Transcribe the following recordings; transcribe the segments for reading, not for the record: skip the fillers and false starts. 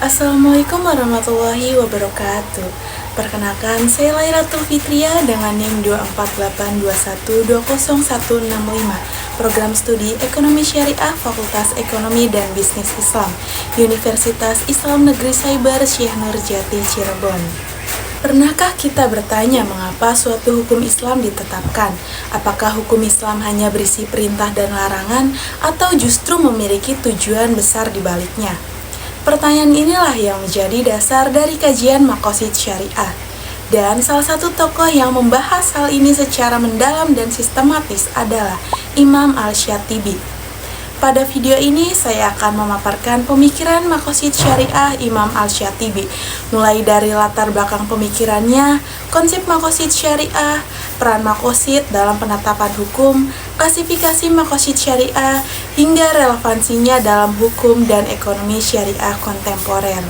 Assalamualaikum warahmatullahi wabarakatuh. Perkenalkan, saya Lairatul Fitria dengan NIM 24821201165, Program Studi Ekonomi Syariah Fakultas Ekonomi dan Bisnis Islam, Universitas Islam Negeri Cyber Syekh Nurjati Cirebon. Pernahkah kita bertanya mengapa suatu hukum Islam ditetapkan? Apakah hukum Islam hanya berisi perintah dan larangan atau justru memiliki tujuan besar di baliknya? Pertanyaan inilah yang menjadi dasar dari kajian Maqasid Syariah. Dan salah satu tokoh yang membahas hal ini secara mendalam dan sistematis adalah Imam Al-Syatibi. Pada video ini saya akan memaparkan pemikiran Maqasid Syariah Imam Al-Syatibi, mulai dari latar belakang pemikirannya, konsep Maqasid Syariah, peran Maqasid dalam penetapan hukum, klasifikasi Maqasid Syariah, hingga relevansinya dalam hukum dan ekonomi syariah kontemporer.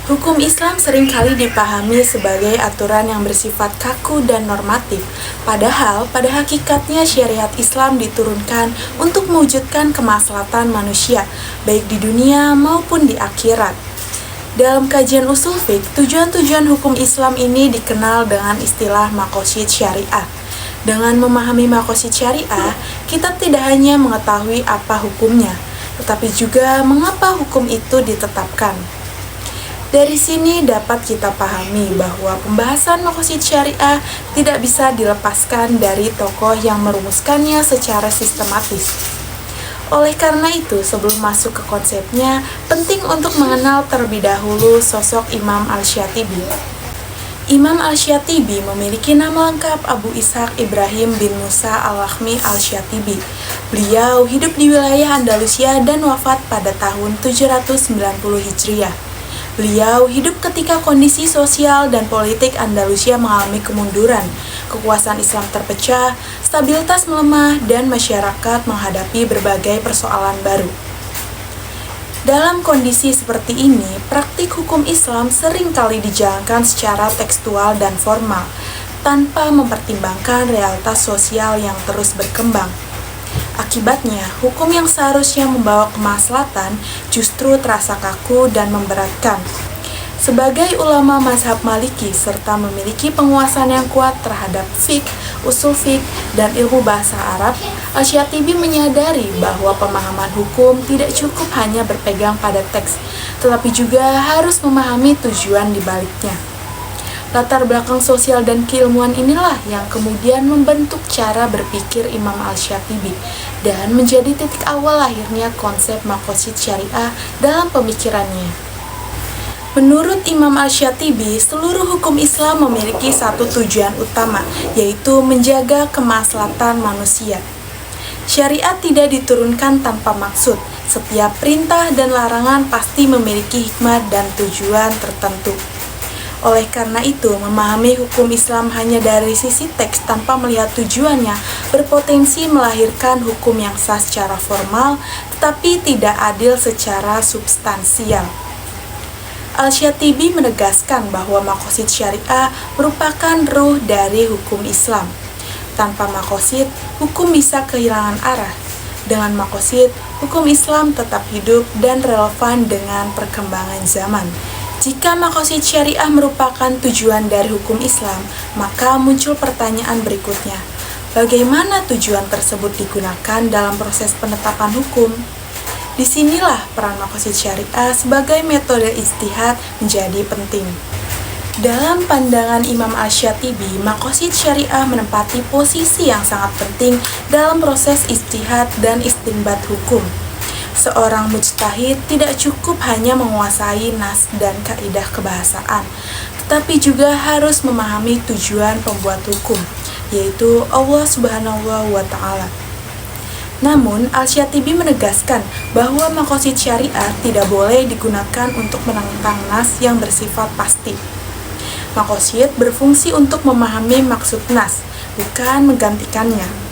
Hukum Islam seringkali dipahami sebagai aturan yang bersifat kaku dan normatif, padahal pada hakikatnya syariat Islam diturunkan untuk mewujudkan kemaslahatan manusia, baik di dunia maupun di akhirat. Dalam kajian usul fiqh, tujuan-tujuan hukum Islam ini dikenal dengan istilah maqasid syariah. Dengan memahami maqasid syariah, kita tidak hanya mengetahui apa hukumnya, tetapi juga mengapa hukum itu ditetapkan. Dari sini dapat kita pahami bahwa pembahasan maqasid syariah tidak bisa dilepaskan dari tokoh yang merumuskannya secara sistematis. Oleh karena itu, sebelum masuk ke konsepnya, penting untuk mengenal terlebih dahulu sosok Imam Al-Syatibi. Imam Al-Syatibi memiliki nama lengkap Abu Ishaq Ibrahim bin Musa Al-Lakhmi Al-Syatibi. Beliau hidup di wilayah Andalusia dan wafat pada tahun 790 Hijriah. Beliau hidup ketika kondisi sosial dan politik Andalusia mengalami kemunduran, kekuasaan Islam terpecah, stabilitas melemah, dan masyarakat menghadapi berbagai persoalan baru. Dalam kondisi seperti ini, praktik hukum Islam seringkali dijalankan secara tekstual dan formal, tanpa mempertimbangkan realitas sosial yang terus berkembang. Akibatnya, hukum yang seharusnya membawa kemaslahatan justru terasa kaku dan memberatkan. Sebagai ulama mazhab Maliki serta memiliki penguasaan yang kuat terhadap fiqh, usul fiqh, dan ilmu bahasa Arab, Al-Syatibi menyadari bahwa pemahaman hukum tidak cukup hanya berpegang pada teks, tetapi juga harus memahami tujuan di baliknya. Latar belakang sosial dan keilmuan inilah yang kemudian membentuk cara berpikir Imam Al-Syatibi dan menjadi titik awal lahirnya konsep maqasid syariah dalam pemikirannya. Menurut Imam Al-Syatibi, seluruh hukum Islam memiliki satu tujuan utama, yaitu menjaga kemaslahatan manusia. Syariat tidak diturunkan tanpa maksud. Setiap perintah dan larangan pasti memiliki hikmah dan tujuan tertentu. Oleh karena itu, memahami hukum Islam hanya dari sisi teks tanpa melihat tujuannya berpotensi melahirkan hukum yang sah secara formal, tetapi tidak adil secara substansial. Al-Syatibi menegaskan bahwa maqasid syariah merupakan ruh dari hukum Islam. Tanpa maqasid, hukum bisa kehilangan arah. Dengan maqasid, hukum Islam tetap hidup dan relevan dengan perkembangan zaman. Jika maqasid syariah merupakan tujuan dari hukum Islam, maka muncul pertanyaan berikutnya. Bagaimana tujuan tersebut digunakan dalam proses penetapan hukum? Disinilah peran maqasid syariah sebagai metode ijtihad menjadi penting. Dalam pandangan Imam Al-Syatibi, maqasid syariah menempati posisi yang sangat penting dalam proses ijtihad dan istinbat hukum. Seorang mujtahid tidak cukup hanya menguasai nas dan kaidah kebahasaan, tetapi juga harus memahami tujuan pembuat hukum, yaitu Allah Subhanahu wa Ta'ala. Namun, Al-Syatibi menegaskan bahwa maqasid syariah tidak boleh digunakan untuk menentang nas yang bersifat pasti. Maqasid berfungsi untuk memahami maksud nas, bukan menggantikannya.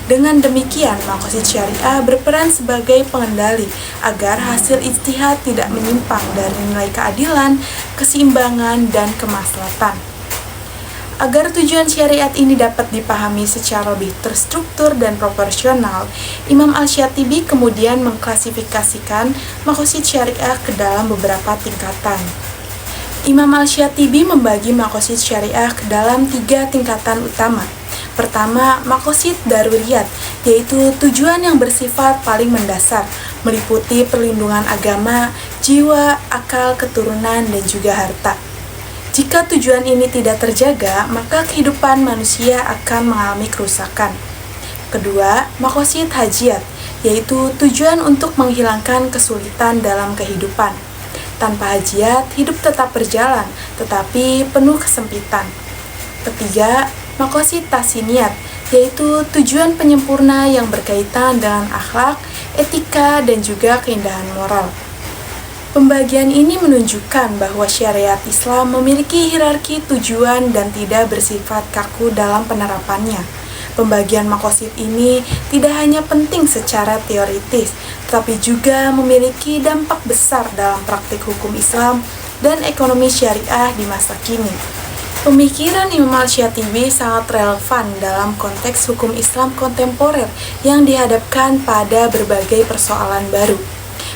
Dengan demikian, maqasid syariah berperan sebagai pengendali agar hasil ijtihad tidak menyimpang dari nilai keadilan, keseimbangan, dan kemaslahatan. Agar tujuan syariat ini dapat dipahami secara lebih terstruktur dan proporsional, Imam Al-Syatibi kemudian mengklasifikasikan maqasid syariah ke dalam beberapa tingkatan. Imam Al-Syatibi membagi maqasid syariah ke dalam 3 tingkatan utama. Pertama, maqasid daruriyat, yaitu tujuan yang bersifat paling mendasar, meliputi perlindungan agama, jiwa, akal, keturunan, dan juga harta. Jika tujuan ini tidak terjaga, maka kehidupan manusia akan mengalami kerusakan. Kedua, maqasid hajiat, yaitu tujuan untuk menghilangkan kesulitan dalam kehidupan. Tanpa hajiat, hidup tetap berjalan, tetapi penuh kesempitan. Ketiga, maqasid tahsiniyat, yaitu tujuan penyempurna yang berkaitan dengan akhlak, etika, dan juga keindahan moral. Pembagian ini menunjukkan bahwa syariat Islam memiliki hierarki tujuan dan tidak bersifat kaku dalam penerapannya. Pembagian maqasid ini tidak hanya penting secara teoritis, tetapi juga memiliki dampak besar dalam praktik hukum Islam dan ekonomi syariah di masa kini. Pemikiran Imam Al-Syatibi sangat relevan dalam konteks hukum Islam kontemporer yang dihadapkan pada berbagai persoalan baru.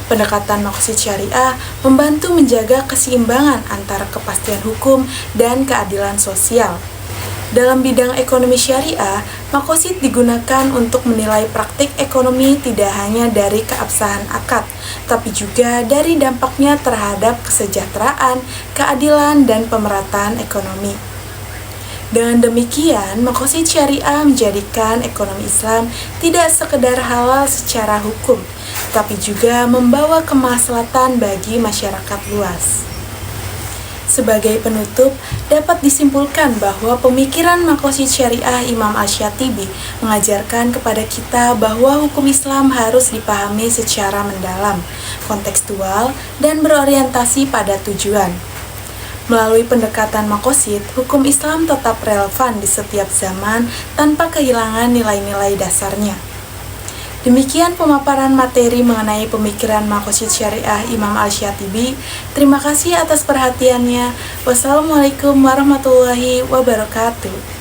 Pendekatan maqasid syariah membantu menjaga keseimbangan antara kepastian hukum dan keadilan sosial. Dalam bidang ekonomi syariah, maqasid digunakan untuk menilai praktik ekonomi tidak hanya dari keabsahan akad, tapi juga dari dampaknya terhadap kesejahteraan, keadilan, dan pemerataan ekonomi. Dengan demikian, maqasid syariah menjadikan ekonomi Islam tidak sekedar halal secara hukum, tapi juga membawa kemaslahatan bagi masyarakat luas. Sebagai penutup, dapat disimpulkan bahwa pemikiran maqasid syariah Imam Al-Syatibi mengajarkan kepada kita bahwa hukum Islam harus dipahami secara mendalam, kontekstual, dan berorientasi pada tujuan. Melalui pendekatan maqasid, hukum Islam tetap relevan di setiap zaman tanpa kehilangan nilai-nilai dasarnya. Demikian pemaparan materi mengenai pemikiran maqasid syariah Imam Al-Syatibi. Terima kasih atas perhatiannya. Wassalamualaikum warahmatullahi wabarakatuh.